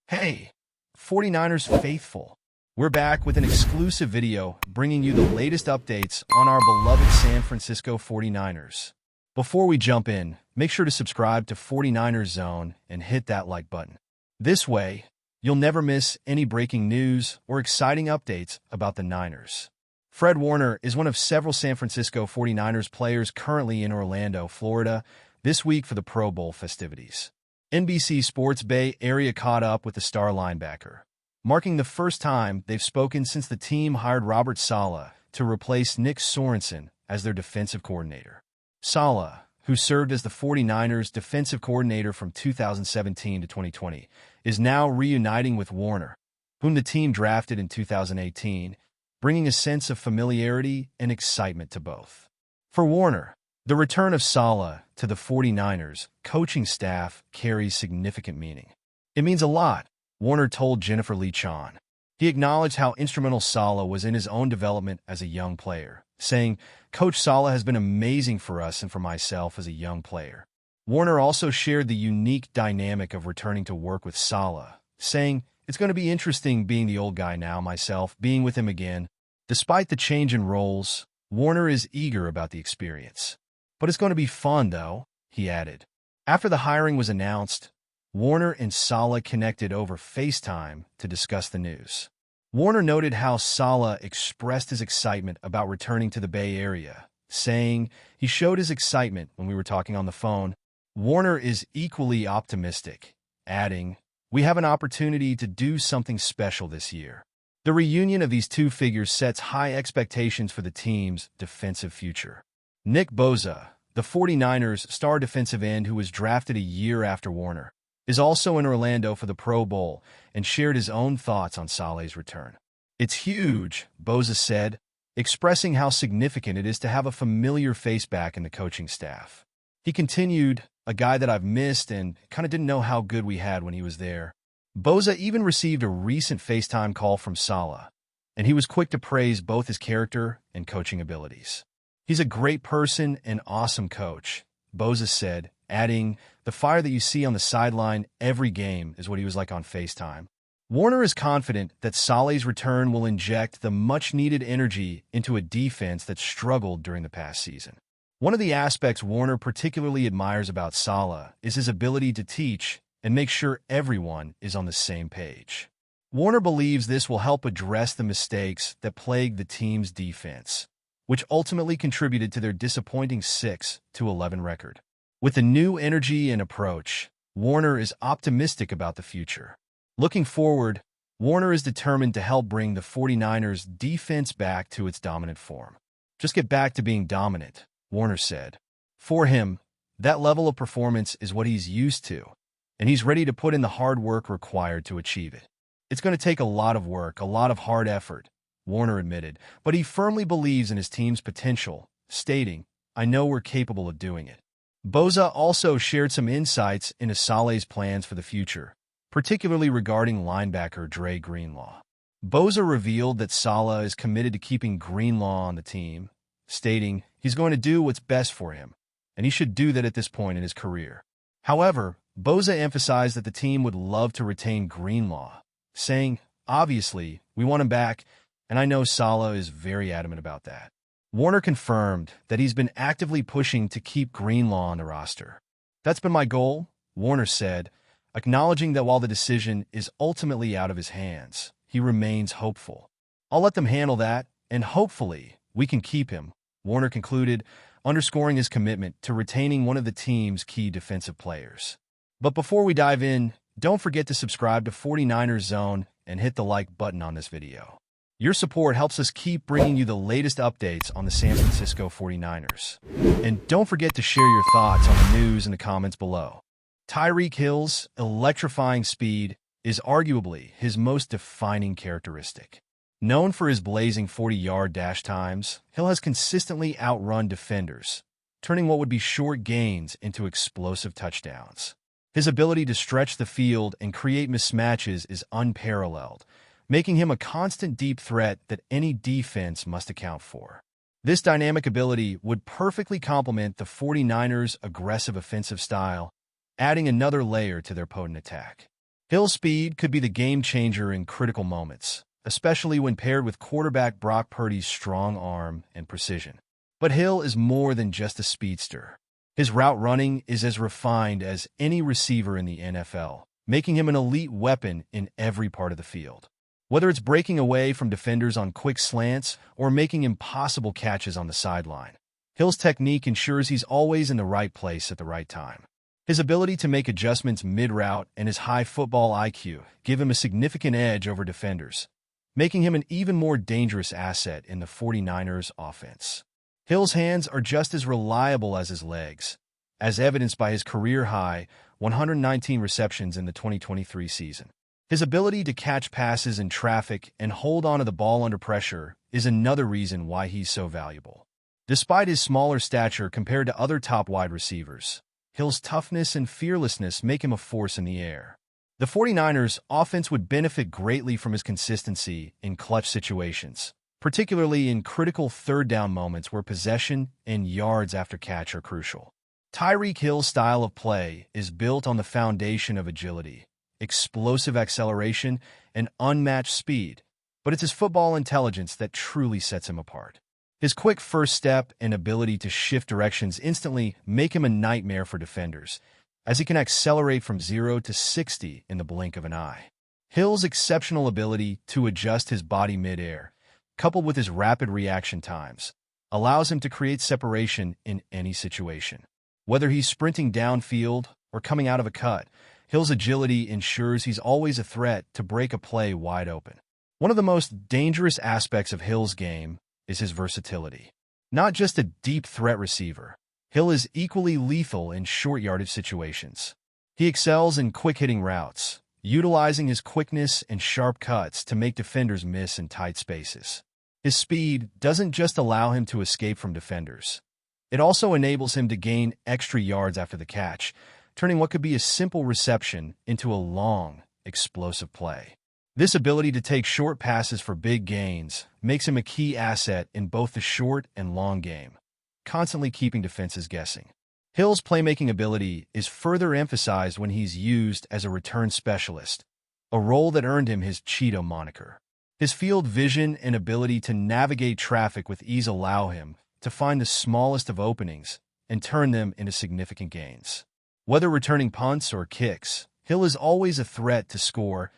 Hey, 49ers faithful. We're back with an exclusive video bringing you the latest updates on our beloved San Francisco 49ers. Before we jump in, make sure to subscribe to 49ers Zone and hit that like button. This way, you'll never miss any breaking news or exciting updates about the Niners. Fred Warner is one of several San Francisco 49ers players currently in Orlando, Florida, this week for the Pro Bowl festivities. NBC Sports Bay Area caught up with the star linebacker, marking the first time they've spoken since the team hired Robert Saleh to replace Nick Sorensen as their defensive coordinator. Saleh, who served as the 49ers defensive coordinator from 2017 to 2020, is now reuniting with Warner, whom the team drafted in 2018, bringing a sense of familiarity and excitement to both. For Warner, the return of Saleh to the 49ers coaching staff carries significant meaning. It means a lot, Warner told Jennifer Lee Chan. He acknowledged how instrumental Saleh was in his own development as a young player, saying, "Coach Saleh has been amazing for us and for myself as a young player." Warner also shared the unique dynamic of returning to work with Saleh, saying, "It's going to be interesting being the old guy now myself, being with him again." Despite the change in roles, Warner is eager about the experience. "But it's going to be fun, though," he added. After the hiring was announced, Warner and Saleh connected over FaceTime to discuss the news. Warner noted how Saleh expressed his excitement about returning to the Bay Area, saying, "He showed his excitement when we were talking on the phone." Warner is equally optimistic, adding, "We have an opportunity to do something special this year." The reunion of these two figures sets high expectations for the team's defensive future. Nick Bosa, the 49ers' star defensive end who was drafted a year after Warner, is also in Orlando for the Pro Bowl and shared his own thoughts on Saleh's return. "It's huge," Bosa said, expressing how significant it is to have a familiar face back in the coaching staff. He continued, "A guy that I've missed and kind of didn't know how good we had when he was there." Bosa even received a recent FaceTime call from Saleh, and he was quick to praise both his character and coaching abilities. "He's a great person and awesome coach," Bosa said, adding, "The fire that you see on the sideline every game is what he was like on FaceTime." Warner is confident that Saleh's return will inject the much-needed energy into a defense that struggled during the past season. One of the aspects Warner particularly admires about Saleh is his ability to teach and make sure everyone is on the same page. Warner believes this will help address the mistakes that plagued the team's defense, which ultimately contributed to their disappointing 6-11 record. With a new energy and approach, Warner is optimistic about the future. Looking forward, Warner is determined to help bring the 49ers' defense back to its dominant form. "Just get back to being dominant," Warner said. For him, that level of performance is what he's used to, and he's ready to put in the hard work required to achieve it. "It's going to take a lot of work, a lot of hard effort," Warner admitted, but he firmly believes in his team's potential, stating, "I know we're capable of doing it." Bosa also shared some insights into Saleh's plans for the future, particularly regarding linebacker Dre Greenlaw. Bosa revealed that Saleh is committed to keeping Greenlaw on the team, stating, "He's going to do what's best for him, and he should do that at this point in his career." However, Bosa emphasized that the team would love to retain Greenlaw, saying, "Obviously, we want him back, and I know Saleh is very adamant about that." Warner confirmed that he's been actively pushing to keep Greenlaw on the roster. "That's been my goal," Warner said, acknowledging that while the decision is ultimately out of his hands, he remains hopeful. "I'll let them handle that, and hopefully we can keep him," Warner concluded, underscoring his commitment to retaining one of the team's key defensive players. But before we dive in, don't forget to subscribe to 49ers Zone and hit the like button on this video. Your support helps us keep bringing you the latest updates on the San Francisco 49ers. And don't forget to share your thoughts on the news in the comments below. Tyreek Hill's electrifying speed is arguably his most defining characteristic. Known for his blazing 40-yard dash times, Hill has consistently outrun defenders, turning what would be short gains into explosive touchdowns. His ability to stretch the field and create mismatches is unparalleled, making him a constant deep threat that any defense must account for. This dynamic ability would perfectly complement the 49ers' aggressive offensive style, adding another layer to their potent attack. Hill's speed could be the game changer in critical moments, especially when paired with quarterback Brock Purdy's strong arm and precision. But Hill is more than just a speedster. His route running is as refined as any receiver in the NFL, making him an elite weapon in every part of the field. Whether it's breaking away from defenders on quick slants or making impossible catches on the sideline, Hill's technique ensures he's always in the right place at the right time. His ability to make adjustments mid-route and his high football IQ give him a significant edge over defenders, making him an even more dangerous asset in the 49ers offense. Hill's hands are just as reliable as his legs, as evidenced by his career-high 119 receptions in the 2023 season. His ability to catch passes in traffic and hold onto the ball under pressure is another reason why he's so valuable. Despite his smaller stature compared to other top wide receivers, Hill's toughness and fearlessness make him a force in the air. The 49ers' offense would benefit greatly from his consistency in clutch situations, particularly in critical third-down moments where possession and yards after catch are crucial. Tyreek Hill's style of play is built on the foundation of agility, explosive acceleration, and unmatched speed, but it's his football intelligence that truly sets him apart. His quick first step and ability to shift directions instantly make him a nightmare for defenders, as he can accelerate from 0 to 60 in the blink of an eye. Hill's exceptional ability to adjust his body mid-air, coupled with his rapid reaction times, allows him to create separation in any situation. Whether he's sprinting downfield or coming out of a cut, Hill's agility ensures he's always a threat to break a play wide open. One of the most dangerous aspects of Hill's game is his versatility. Not just a deep threat receiver, Hill is equally lethal in short yardage situations. He excels in quick-hitting routes, utilizing his quickness and sharp cuts to make defenders miss in tight spaces. His speed doesn't just allow him to escape from defenders. It also enables him to gain extra yards after the catch, turning what could be a simple reception into a long, explosive play. This ability to take short passes for big gains makes him a key asset in both the short and long game, constantly keeping defenses guessing. Hill's playmaking ability is further emphasized when he's used as a return specialist, a role that earned him his Cheeto moniker. His field vision and ability to navigate traffic with ease allow him to find the smallest of openings and turn them into significant gains. Whether returning punts or kicks, Hill is always a threat to score,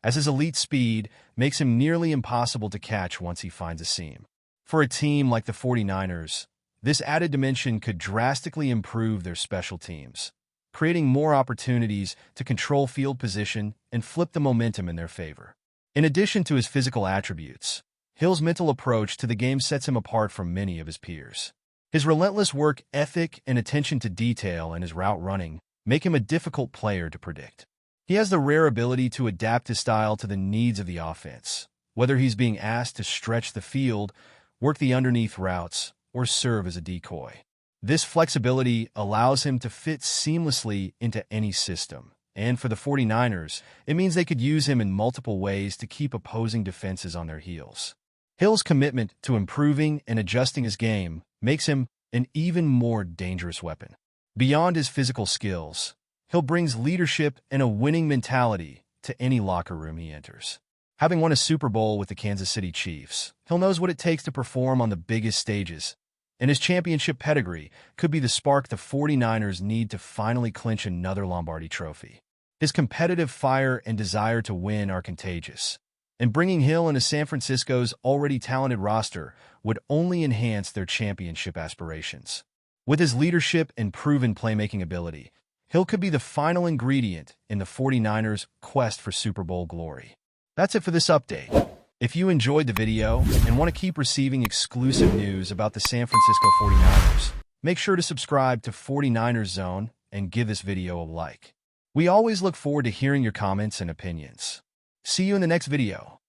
as his elite speed makes him nearly impossible to catch once he finds a seam. For a team like the 49ers, this added dimension could drastically improve their special teams, creating more opportunities to control field position and flip the momentum in their favor. In addition to his physical attributes, Hill's mental approach to the game sets him apart from many of his peers. His relentless work ethic and attention to detail in his route running make him a difficult player to predict. He has the rare ability to adapt his style to the needs of the offense, whether he's being asked to stretch the field, work the underneath routes, or serve as a decoy. This flexibility allows him to fit seamlessly into any system, and for the 49ers, it means they could use him in multiple ways to keep opposing defenses on their heels. Hill's commitment to improving and adjusting his game makes him an even more dangerous weapon. Beyond his physical skills, Hill brings leadership and a winning mentality to any locker room he enters. Having won a Super Bowl with the Kansas City Chiefs, Hill knows what it takes to perform on the biggest stages, and his championship pedigree could be the spark the 49ers need to finally clinch another Lombardi trophy. His competitive fire and desire to win are contagious, and bringing Hill into San Francisco's already talented roster would only enhance their championship aspirations. With his leadership and proven playmaking ability, Hill could be the final ingredient in the 49ers' quest for Super Bowl glory. That's it for this update. If you enjoyed the video and want to keep receiving exclusive news about the San Francisco 49ers, make sure to subscribe to 49ers Zone and give this video a like. We always look forward to hearing your comments and opinions. See you in the next video.